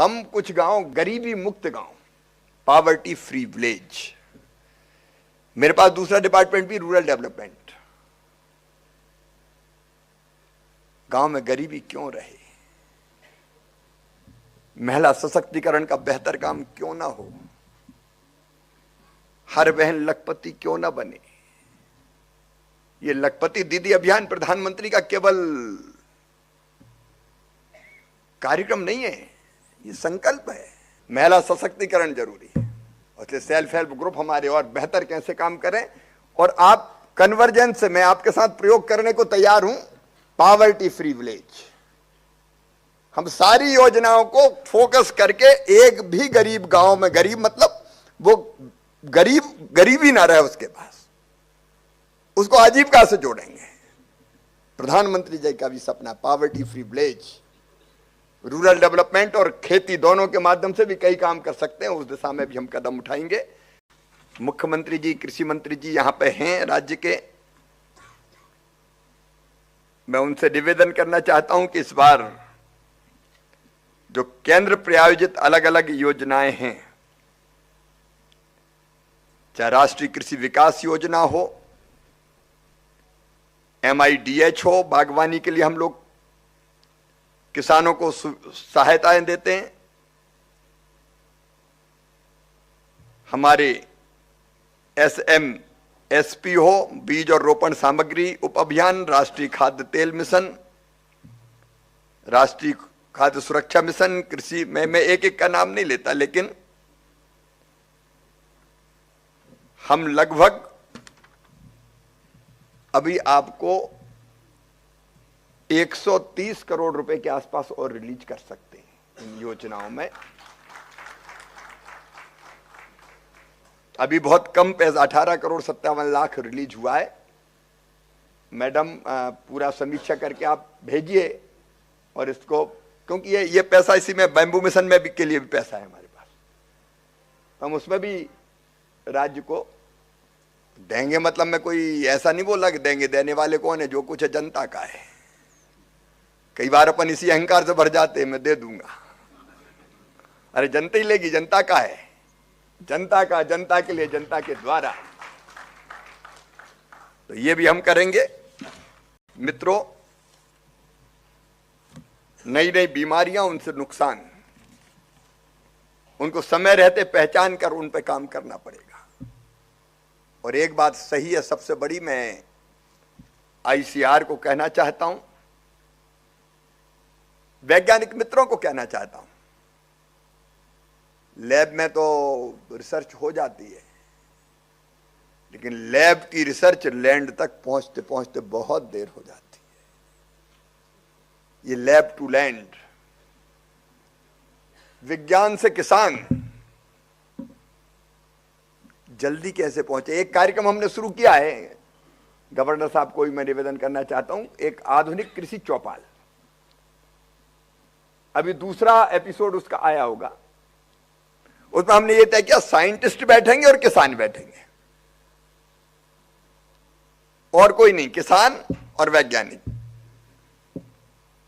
हम कुछ गांव गरीबी मुक्त गांव, पॉवर्टी फ्री विलेज। मेरे पास दूसरा डिपार्टमेंट भी रूरल डेवलपमेंट। गांव में गरीबी क्यों रहे, महिला सशक्तिकरण का बेहतर काम क्यों ना हो, हर बहन लखपति क्यों ना बने। ये लखपति दीदी अभियान प्रधानमंत्री का केवल कार्यक्रम नहीं है, ये संकल्प है। महिला सशक्तिकरण जरूरी है, इसलिए सेल्फ हेल्प ग्रुप हमारे और बेहतर कैसे काम करें। और आप कन्वर्जेंस से, मैं आपके साथ प्रयोग करने को तैयार हूं, पॉवर्टी फ्री विलेज। हम सारी योजनाओं को फोकस करके एक भी गरीब गांव में, गरीब मतलब वो गरीबी ना रहे उसके पास, उसको आजीविका से जोड़ेंगे। प्रधानमंत्री जी का भी सपना poverty free village. Rural development और खेती दोनों के माध्यम से भी कई काम कर सकते हैं, उस दिशा में भी हम कदम उठाएंगे। मुख्यमंत्री जी, कृषि मंत्री जी यहां पे हैं राज्य के, मैं उनसे निवेदन करना चाहता हूं कि इस बार जो केंद्र प्रायोजित अलग अलग योजनाएं हैं, चाहे राष्ट्रीय कृषि विकास योजना हो, MIDH हो, बागवानी के लिए हम लोग किसानों को सहायताएं देते हैं, हमारे SMSP हो, बीज और रोपण सामग्री उप अभियान, राष्ट्रीय खाद्य तेल मिशन, राष्ट्रीय खाद्य सुरक्षा मिशन, कृषि में मैं एक एक का नाम नहीं लेता, लेकिन हम लगभग अभी आपको 130 करोड़ रुपए के आसपास और रिलीज कर सकते हैं इन योजनाओं में। अभी बहुत कम पैसा 18 करोड़ 57 लाख रिलीज हुआ है। मैडम पूरा समीक्षा करके आप भेजिए, और इसको, क्योंकि ये पैसा इसी में बैम्बू मिशन में भी के लिए भी पैसा है हमारे पास, हम उसमें भी राज्य को देंगे। मतलब मैं कोई ऐसा नहीं बोला कि देंगे, देने वाले कौन है, जो कुछ है जनता का है। कई बार अपन इसी अहंकार से भर जाते हैं, मैं दे दूंगा, अरे जनता ही लेगी, जनता का है, जनता का, जनता के लिए, जनता के द्वारा। तो ये भी हम करेंगे। मित्रों, नई नई बीमारियां, उनसे नुकसान, उनको समय रहते पहचान कर उन पर काम करना पड़ेगा। और एक बात सही है, सबसे बड़ी, मैं ICR को कहना चाहता हूं, वैज्ञानिक मित्रों को कहना चाहता हूं, लैब में तो रिसर्च हो जाती है, लेकिन लैब की रिसर्च लैंड तक पहुंचते पहुंचते बहुत देर हो जाती है। ये लैब टू लैंड, विज्ञान से किसान जल्दी कैसे पहुंचे। एक कार्यक्रम हमने शुरू किया है, गवर्नर साहब को भी मैं निवेदन करना चाहता हूं, एक आधुनिक कृषि चौपाल। अभी दूसरा एपिसोड उसका आया होगा, उसमें हमने ये तय किया साइंटिस्ट बैठेंगे और किसान बैठेंगे, और कोई नहीं, किसान और वैज्ञानिक।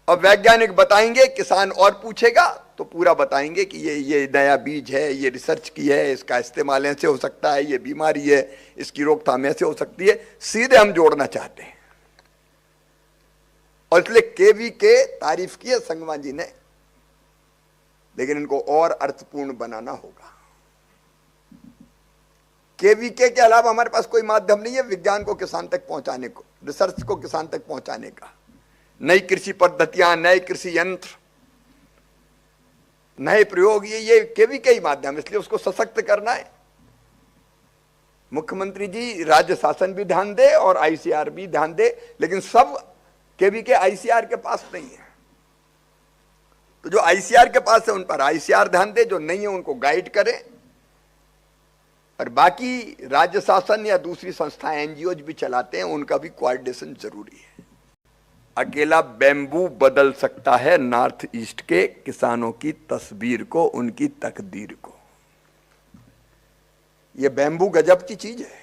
और वैज्ञानिक बताएंगे, किसान और पूछेगा तो पूरा बताएंगे कि ये नया बीज है, ये रिसर्च की है, इसका इस्तेमाल ऐसे हो सकता है, ये बीमारी है, इसकी रोकथाम ऐसे हो सकती है। सीधे हम जोड़ना चाहते हैं, और इसलिए KVK तारीफ की है संगवान जी ने, लेकिन इनको और अर्थपूर्ण बनाना होगा। KVK के अलावा हमारे पास कोई माध्यम नहीं है विज्ञान को किसान तक पहुंचाने को, रिसर्च को किसान तक पहुंचाने का। नई कृषि पद्धतियां, नए कृषि यंत्र, नए प्रयोग, ये KVK ही माध्यम, इसलिए उसको सशक्त करना है। मुख्यमंत्री जी, राज्य शासन भी ध्यान दे और ICR भी ध्यान दे, लेकिन सब KVK ICR के पास नहीं है। तो जो ICR के पास है उन पर ICR ध्यान दे, जो नहीं है उनको गाइड करे, और बाकी राज्य शासन या दूसरी संस्थाएं, NGOज भी चलाते हैं, उनका भी कोऑर्डिनेशन जरूरी है। अकेला बैम्बू बदल सकता है नॉर्थ ईस्ट के किसानों की तस्वीर को, उनकी तकदीर को। यह बैम्बू गजब की चीज है,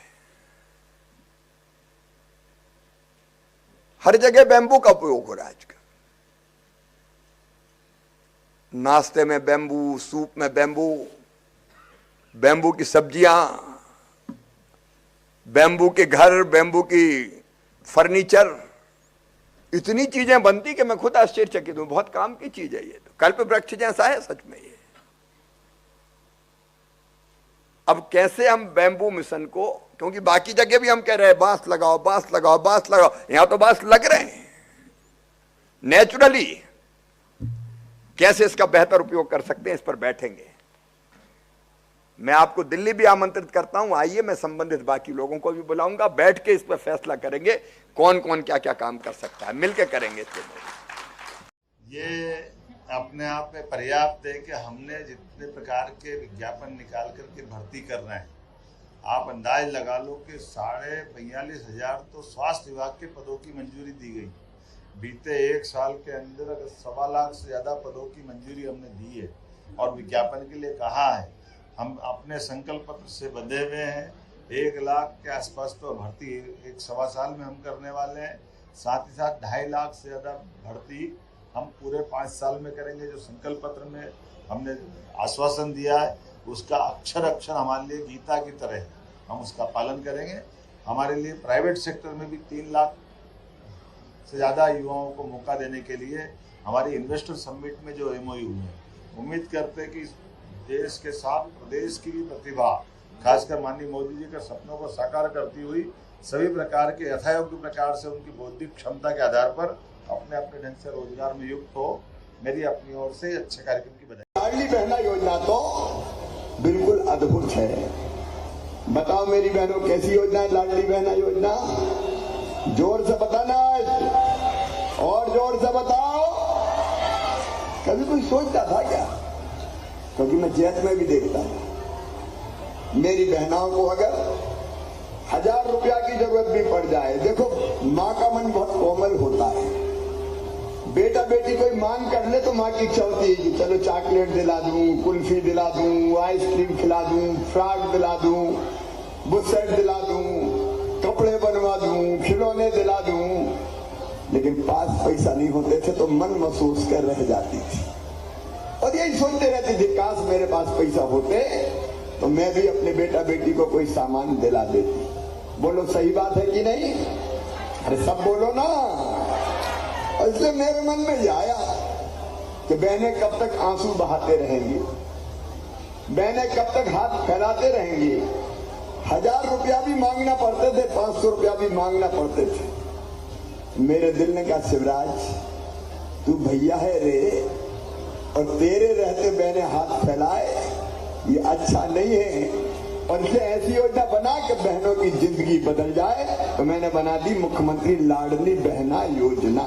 हर जगह बैम्बू का उपयोग हो रहा है आजकल। नाश्ते में बैम्बू, सूप में बैम्बू, बैम्बू की सब्जियां, बैम्बू के घर, बैम्बू की फर्नीचर, इतनी चीजें बनती कि मैं खुद आश्चर्यचकित हूं। बहुत काम की चीज है ये, तो कल्प वृक्ष जैसा है सच में ये। अब कैसे हम बैम्बू मिशन को, क्योंकि बाकी जगह भी हम कह रहे हैं बांस लगाओ, बांस लगाओ, बांस लगाओ, यहां तो बांस लग रहे हैं नेचुरली। कैसे इसका बेहतर उपयोग कर सकते हैं, इस पर बैठेंगे। मैं आपको दिल्ली भी आमंत्रित करता हूं, आइए, मैं संबंधित बाकी लोगों को भी बुलाऊंगा, बैठ के इस पर फैसला करेंगे कौन कौन क्या क्या काम कर सकता है, मिलकर करेंगे इसके। ये अपने आप में पर्याप्त है कि हमने जितने प्रकार के विज्ञापन निकाल करके भर्ती कर रहे हैं, आप अंदाज लगा लो कि 42,500 तो स्वास्थ्य विभाग के पदों की मंजूरी दी गई। बीते एक साल के अंदर अगर 1.25 लाख से ज़्यादा पदों की मंजूरी हमने दी है और विज्ञापन के लिए कहा है। हम अपने संकल्प पत्र से बंधे हुए हैं। 1 लाख के आसपास तो भर्ती 1-1.25 साल में हम करने वाले हैं। साथ ही साथ 2.5 लाख से ज़्यादा भर्ती हम पूरे 5 साल में करेंगे। जो संकल्प पत्र में हमने आश्वासन दिया है उसका अक्षर अक्षर हमारे लिए गीता की तरह है, हम उसका पालन करेंगे। हमारे लिए प्राइवेट सेक्टर में भी 3 लाख से ज़्यादा युवाओं को मौका देने के लिए हमारी इन्वेस्टर समिट में जो MOU हुए हैं, उम्मीद करते हैं कि देश के साथ प्रदेश की भी प्रतिभा, खासकर माननीय मोदी जी के सपनों को साकार करती हुई सभी प्रकार के यथायोग्य प्रकार से उनकी बौद्धिक क्षमता के आधार पर अपने अपने ढंग से रोजगार में युक्त हो। मेरी अपनी ओर से अच्छे कार्यक्रम की बधाई। लाडली बहना योजना तो बिल्कुल अद्भुत है। बताओ मेरी बहनों, कैसी योजना है लाडली बहना योजना? जोर से बताना, और जोर से बताओ। कभी कोई सोचता था क्या? क्योंकि मैं जैत में भी देखता हूं, मेरी बहनों को अगर 1000 रुपया की जरूरत भी पड़ जाए, देखो माँ का मन बहुत कोमल होता है। बेटा बेटी कोई मांग कर ले तो माँ की इच्छा होती है कि चलो चॉकलेट दिला दूं, कुल्फी दिला दूं, आइसक्रीम खिला दूं, फ्रॉक दिला दूं, बुसेट दिला दूं, कपड़े बनवा दूं, खिलौने दिला दूं। लेकिन पास पैसा नहीं होते थे तो मन महसूस कर रह जाती थी और यही सोचते रहती थी, काश मेरे पास पैसा होते तो मैं भी अपने बेटा बेटी को कोई सामान दिला देती। बोलो सही बात है कि नहीं? अरे सब बोलो ना। और इसलिए मेरे मन में ये आया कि बहनें कब तक आंसू बहाते रहेंगी, बहनें कब तक हाथ फैलाते रहेंगी। 1000 रुपया भी मांगना पड़ते थे, 500 रुपया भी मांगना पड़ते थे। मेरे दिल ने कहा, शिवराज तू भैया है रे, और तेरे रहते बहनें हाथ फैलाए, ये अच्छा नहीं है। और इसलिए ऐसी योजना बना कि बहनों की जिंदगी बदल जाए, तो मैंने बना दी मुख्यमंत्री लाडली बहना योजना।